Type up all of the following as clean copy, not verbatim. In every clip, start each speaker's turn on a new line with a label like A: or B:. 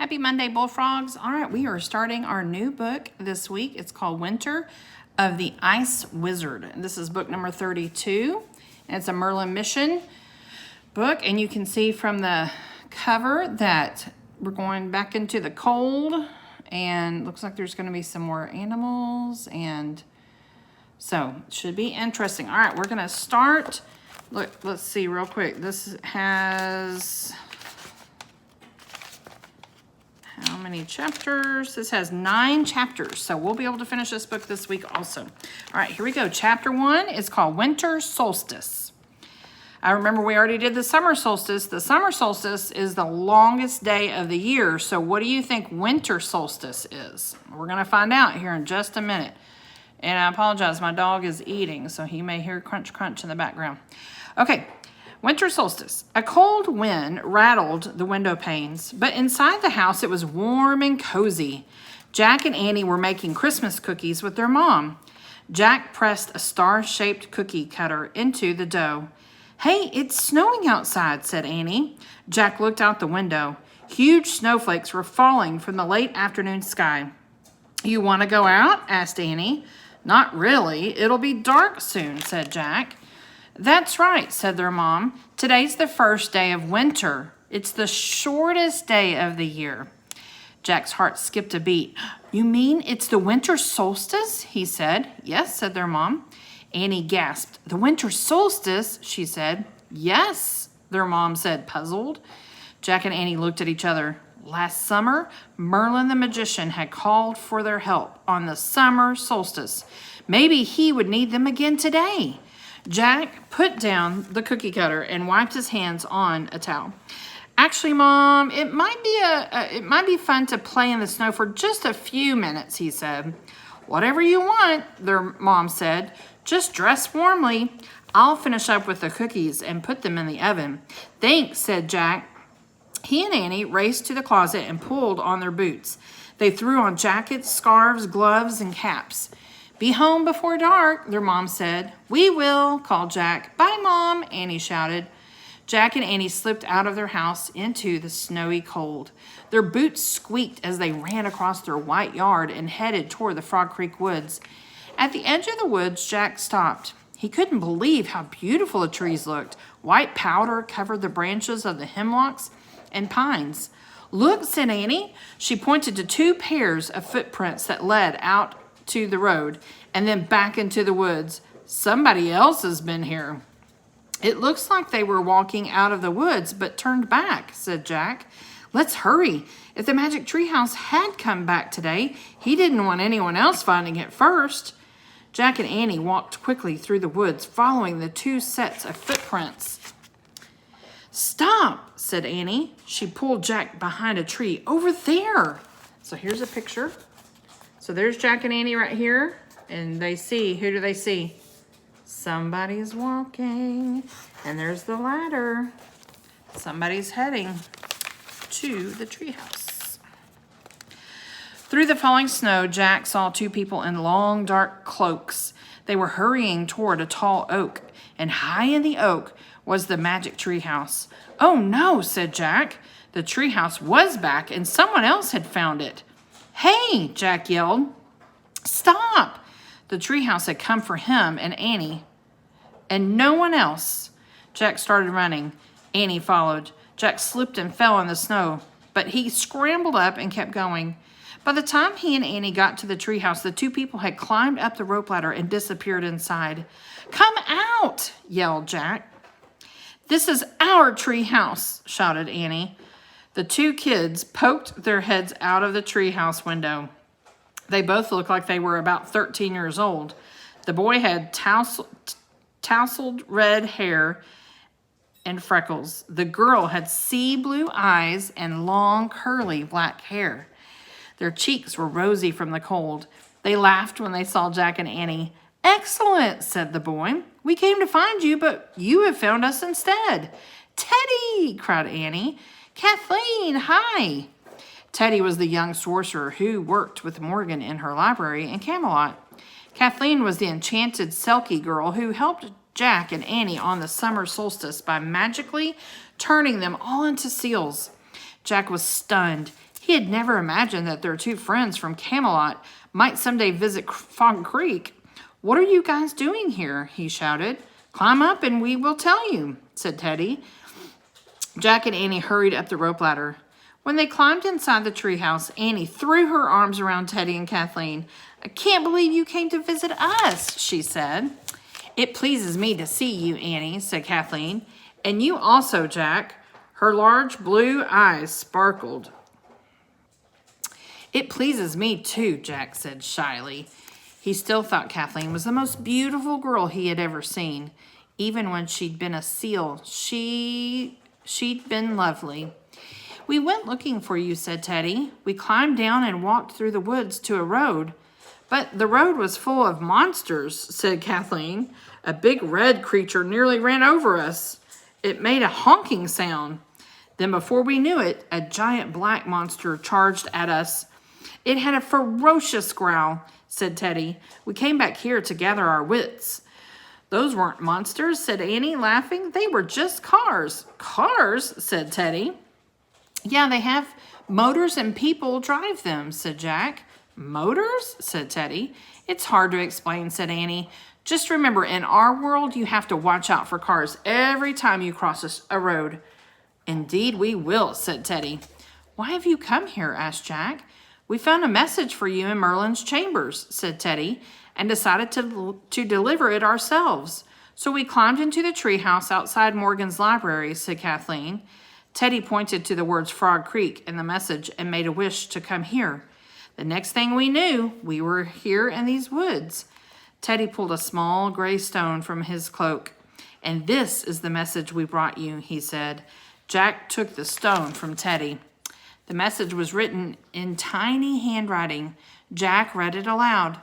A: Happy Monday, Bullfrogs. All right, we are starting our new book this week. It's called Winter of the Ice Wizard. This is book number 32. And it's a Merlin mission book. And you can see from the cover that we're going back into the cold. And looks like there's going to be some more animals. And so it should be interesting. All right, we're going to start. Look, let's see real quick. This has... how many chapters? This has 9 chapters, so we'll be able to finish this book this week also. All right, here we go. Chapter 1 is called Winter Solstice. I remember we already did the summer solstice. The summer solstice is the longest day of the year, so what do you think winter solstice is? We're going to find out here in just a minute. And I apologize, my dog is eating, so he may hear crunch, crunch in the background. Okay. Winter solstice. A cold wind rattled the window panes, but inside the house it was warm and cozy. Jack and Annie were making Christmas cookies with their mom. Jack pressed a star-shaped cookie cutter into the dough. "Hey, it's snowing outside," said Annie. Jack looked out the window. Huge snowflakes were falling from the late afternoon sky. "You want to go out?" asked Annie. "Not really. It'll be dark soon," said Jack. "That's right," said their mom. "Today's the first day of winter. It's the shortest day of the year." Jack's heart skipped a beat. "You mean it's the winter solstice?" he said. "Yes," said their mom. Annie gasped. "The winter solstice?" she said. "Yes," their mom said, puzzled. Jack and Annie looked at each other. Last summer, Merlin the magician had called for their help on the summer solstice. Maybe he would need them again today. Jack put down the cookie cutter and wiped his hands on a towel. "Actually, Mom, it might be fun to play in the snow for just a few minutes," he said. "Whatever you want," their mom said. "Just dress warmly. I'll finish up with the cookies and put them in the oven." "Thanks," said Jack. He and Annie raced to the closet and pulled on their boots. They threw on jackets, scarves, gloves, and caps. "Be home before dark," their mom said. "We will," called Jack. "Bye, Mom," Annie shouted. Jack and Annie slipped out of their house into the snowy cold. Their boots squeaked as they ran across their white yard and headed toward the Frog Creek woods. At the edge of the woods, Jack stopped. He couldn't believe how beautiful the trees looked. White powder covered the branches of the hemlocks and pines. "Look," said Annie. She pointed to 2 pairs of footprints that led out to the road and then back into the woods. "Somebody else has been here." "It looks like they were walking out of the woods but turned back," said Jack. "Let's hurry. If the magic treehouse had come back today, he didn't want anyone else finding it first." Jack and Annie walked quickly through the woods, following the 2 sets of footprints. "Stop," said Annie. She pulled Jack behind a tree. "Over there." So here's a picture. So there's Jack and Annie right here, and they see, who do they see? Somebody's walking, and there's the ladder. Somebody's heading to the treehouse. Through the falling snow, Jack saw 2 people in long, dark cloaks. They were hurrying toward a tall oak, and high in the oak was the magic treehouse. "Oh no," said Jack. The treehouse was back, and someone else had found it. "Hey," Jack yelled. "Stop!" The treehouse had come for him and Annie, and no one else. Jack started running. Annie followed. Jack slipped and fell in the snow, but he scrambled up and kept going. By the time he and Annie got to the treehouse, the 2 people had climbed up the rope ladder and disappeared inside. "Come out!" yelled Jack. "This is our treehouse," shouted Annie. The 2 kids poked their heads out of the treehouse window. They both looked like they were about 13 years old. The boy had tousled red hair and freckles. The girl had sea blue eyes and long, curly black hair. Their cheeks were rosy from the cold. They laughed when they saw Jack and Annie. "Excellent," said the boy. "We came to find you, but you have found us instead." "Teddy!" cried Annie. "Kathleen, hi!" Teddy was the young sorcerer who worked with Morgan in her library in Camelot. Kathleen was the enchanted Selkie girl who helped Jack and Annie on the summer solstice by magically turning them all into seals. Jack was stunned. He had never imagined that their two friends from Camelot might someday visit Fog Creek. "What are you guys doing here?" he shouted. "Climb up and we will tell you," said Teddy. Jack and Annie hurried up the rope ladder. When they climbed inside the treehouse, Annie threw her arms around Teddy and Kathleen. "I can't believe you came to visit us," she said. "It pleases me to see you, Annie," said Kathleen. "And you also, Jack." Her large blue eyes sparkled. "It pleases me too," Jack said shyly. He still thought Kathleen was the most beautiful girl he had ever seen. Even when she'd been a seal, she'd been lovely. "We went looking for you," said Teddy. "We climbed down and walked through the woods to a road." "But the road was full of monsters," said Kathleen. "A big red creature nearly ran over us. It made a honking sound. Then before we knew it, a giant black monster charged at us. It had a ferocious growl," said Teddy. "We came back here to gather our wits." "Those weren't monsters," said Annie, laughing. "They were just cars." "Cars?" said Teddy. "Yeah, they have motors and people drive them," said Jack. "Motors?" said Teddy. "It's hard to explain," said Annie. "Just remember, in our world, you have to watch out for cars every time you cross a road." "Indeed we will," said Teddy. "Why have you come here?" asked Jack. "We found a message for you in Merlin's chambers," said Teddy, "and decided to deliver it ourselves. So we climbed into the treehouse outside Morgan's library," said Kathleen. Teddy pointed to the words Frog Creek in the message and made a wish to come here. The next thing we knew, we were here in these woods. Teddy pulled a small gray stone from his cloak. "And this is the message we brought you," he said. Jack took the stone from Teddy. The message was written in tiny handwriting. Jack read it aloud.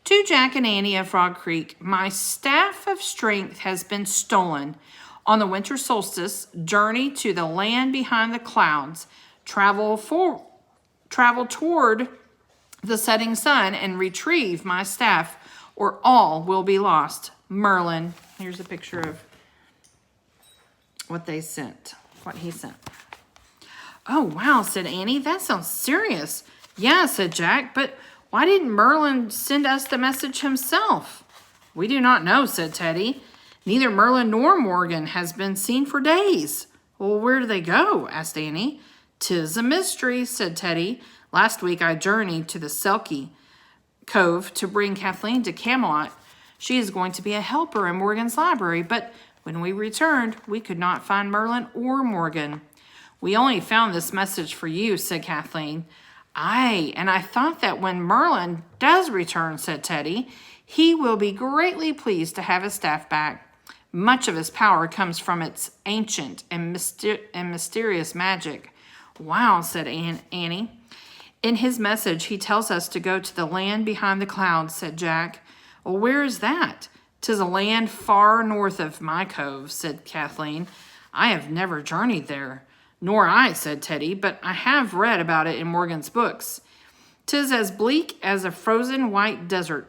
A: "To Jack and Annie of Frog Creek, my staff of strength has been stolen. On the winter solstice, journey to the land behind the clouds. Travel toward the setting sun and retrieve my staff, or all will be lost. Merlin." Here's a picture of what he sent. "Oh, wow," said Annie. "That sounds serious." "Yeah," said Jack, "but why didn't Merlin send us the message himself?" "We do not know," said Teddy. "Neither Merlin nor Morgan has been seen for days." "Well, where do they go?" asked Annie. "'Tis a mystery," said Teddy. "Last week I journeyed to the Selkie Cove to bring Kathleen to Camelot. She is going to be a helper in Morgan's library, but when we returned, we could not find Merlin or Morgan." "We only found this message for you," said Kathleen. "Aye, and I thought that when Merlin does return," said Teddy, "he will be greatly pleased to have his staff back. Much of his power comes from its ancient and mysterious magic." "Wow," said Annie. "In his message, he tells us to go to the land behind the clouds," said Jack. "Well, where is that?" "'Tis a land far north of my cove," said Kathleen. "I have never journeyed there." "Nor I," said Teddy, "but I have read about it in Morgan's books. 'Tis as bleak as a frozen white desert.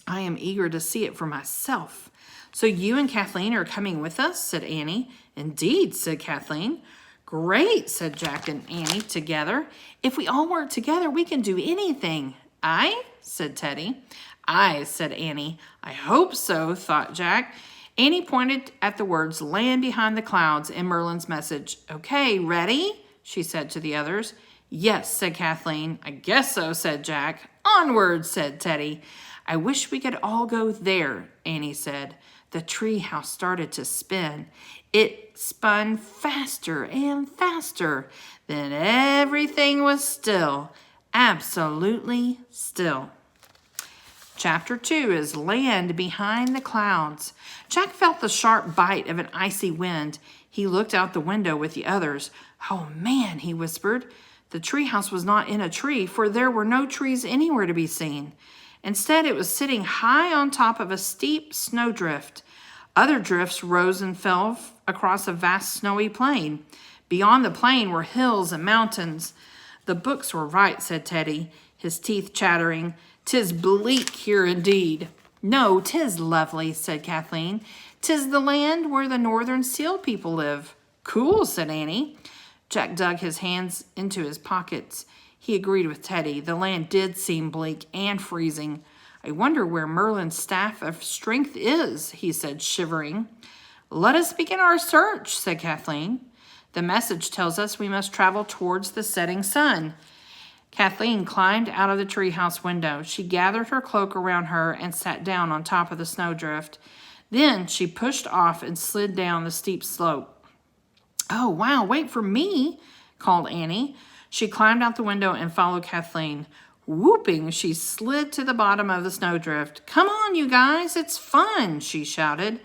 A: I am eager to see it for myself." "So you and Kathleen are coming with us?" said Annie. "Indeed," said Kathleen. "Great," said Jack and Annie together. "If we all work together, we can do anything." "Aye?" said Teddy. "Aye," said Annie. "I hope so," thought Jack. Annie pointed at the words "land behind the clouds" in Merlin's message. "Okay, ready?" she said to the others. "Yes," said Kathleen. "I guess so," said Jack. "Onward," said Teddy. "I wish we could all go there," Annie said. The treehouse started to spin. It spun faster and faster. Then everything was still, absolutely still. Chapter 2 is Land Behind the Clouds. Jack felt the sharp bite of an icy wind. He looked out the window with the others. "Oh, man," he whispered. The treehouse was not in a tree, for there were no trees anywhere to be seen. Instead, it was sitting high on top of a steep snowdrift. Other drifts rose and fell across a vast snowy plain. Beyond the plain were hills and mountains. "The books were right," said Teddy, his teeth chattering. "'Tis bleak here indeed." "No, 'tis lovely," said Kathleen. "'Tis the land where the northern seal people live." "Cool," said Annie. Jack dug his hands into his pockets. He agreed with Teddy. The land did seem bleak and freezing. I wonder where Merlin's staff of strength is, he said, shivering. Let us begin our search, said Kathleen. The message tells us we must travel towards the setting sun. Kathleen climbed out of the treehouse window. She gathered her cloak around her and sat down on top of the snowdrift. Then she pushed off and slid down the steep slope. Oh, wow, wait for me, called Annie. She climbed out the window and followed Kathleen. Whooping, she slid to the bottom of the snowdrift. Come on, you guys, it's fun, she shouted.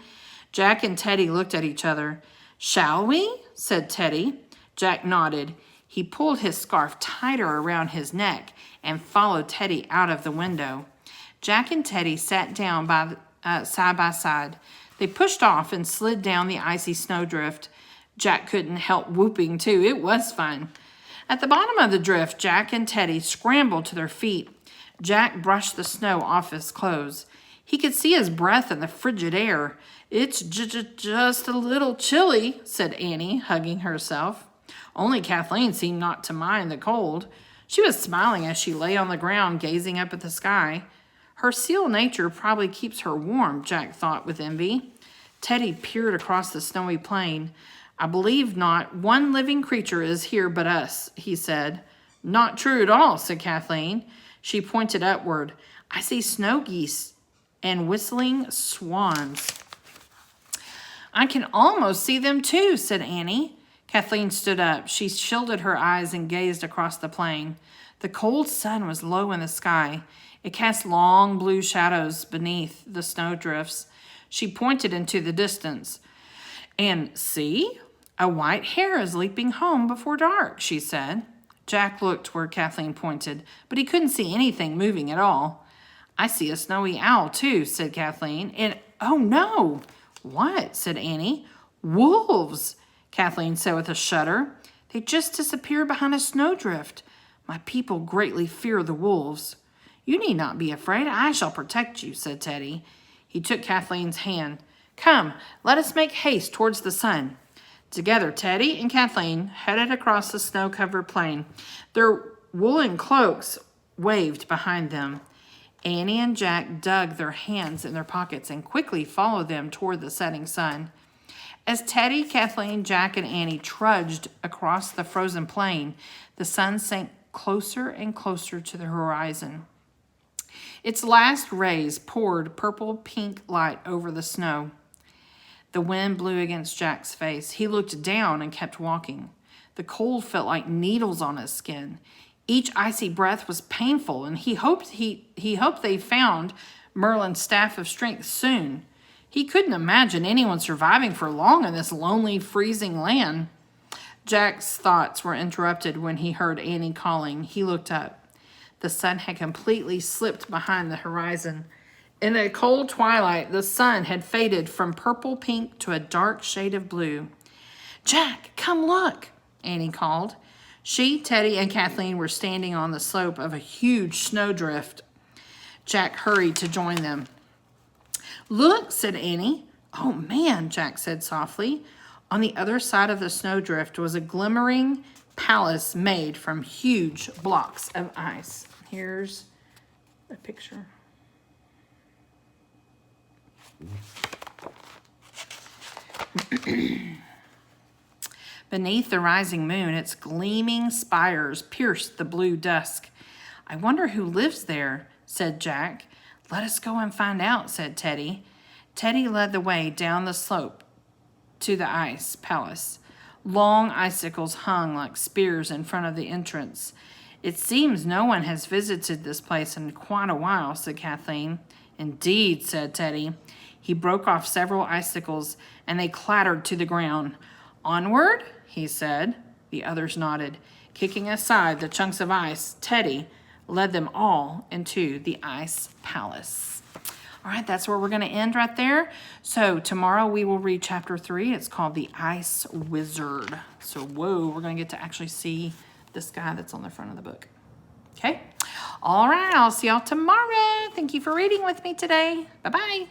A: Jack and Teddy looked at each other. Shall we? Said Teddy. Jack nodded. He pulled his scarf tighter around his neck and followed Teddy out of the window. Jack and Teddy sat down side by side. They pushed off and slid down the icy snowdrift. Jack couldn't help whooping, too. It was fun. At the bottom of the drift, Jack and Teddy scrambled to their feet. Jack brushed the snow off his clothes. He could see his breath in the frigid air. It's just a little chilly, said Annie, hugging herself. Only Kathleen seemed not to mind the cold. She was smiling as she lay on the ground, gazing up at the sky. Her seal nature probably keeps her warm, Jack thought with envy. Teddy peered across the snowy plain. I believe not one living creature is here but us, he said. Not true at all, said Kathleen. She pointed upward. I see snow geese and whistling swans. I can almost see them too, said Annie. Kathleen stood up. She shielded her eyes and gazed across the plain. The cold sun was low in the sky. It cast long blue shadows beneath the snowdrifts. She pointed into the distance. And see? A white hare is leaping home before dark, she said. Jack looked where Kathleen pointed, but he couldn't see anything moving at all. I see a snowy owl, too, said Kathleen. And, oh, no. What? Said Annie. Wolves, Kathleen said with a shudder. They just disappeared behind a snowdrift. My people greatly fear the wolves. You need not be afraid. I shall protect you, said Teddy. He took Kathleen's hand. Come, let us make haste towards the sun. Together, Teddy and Kathleen headed across the snow-covered plain. Their woolen cloaks waved behind them. Annie and Jack dug their hands in their pockets and quickly followed them toward the setting sun. As Teddy, Kathleen, Jack, and Annie trudged across the frozen plain, the sun sank closer and closer to the horizon. Its last rays poured purple-pink light over the snow. The wind blew against Jack's face. He looked down and kept walking. The cold felt like needles on his skin. Each icy breath was painful, and he hoped they found Merlin's staff of strength soon. He couldn't imagine anyone surviving for long in this lonely, freezing land. Jack's thoughts were interrupted when he heard Annie calling. He looked up. The sun had completely slipped behind the horizon. In the cold twilight, the sun had faded from purple-pink to a dark shade of blue. Jack, come look, Annie called. She, Teddy, and Kathleen were standing on the slope of a huge snowdrift. Jack hurried to join them. Look, said Annie. Oh, man, Jack said softly. On the other side of the snowdrift was a glimmering palace made from huge blocks of ice. Here's a picture. Beneath the rising moon, its gleaming spires pierced the blue dusk. I wonder who lives there, said Jack. Let us go and find out, said Teddy. Teddy led the way down the slope to the ice palace. Long icicles hung like spears in front of the entrance. It seems no one has visited this place in quite a while, said Kathleen. Indeed, said Teddy. He broke off several icicles, and they clattered to the ground. Onward, he said. The others nodded. Kicking aside the chunks of ice, Teddy led them all into the ice palace. All right, that's where we're going to end right there. So tomorrow we will read chapter 3. It's called The Ice Wizard. So, whoa, we're going to get to actually see this guy that's on the front of the book. Okay? All right, I'll see y'all tomorrow. Thank you for reading with me today. Bye-bye.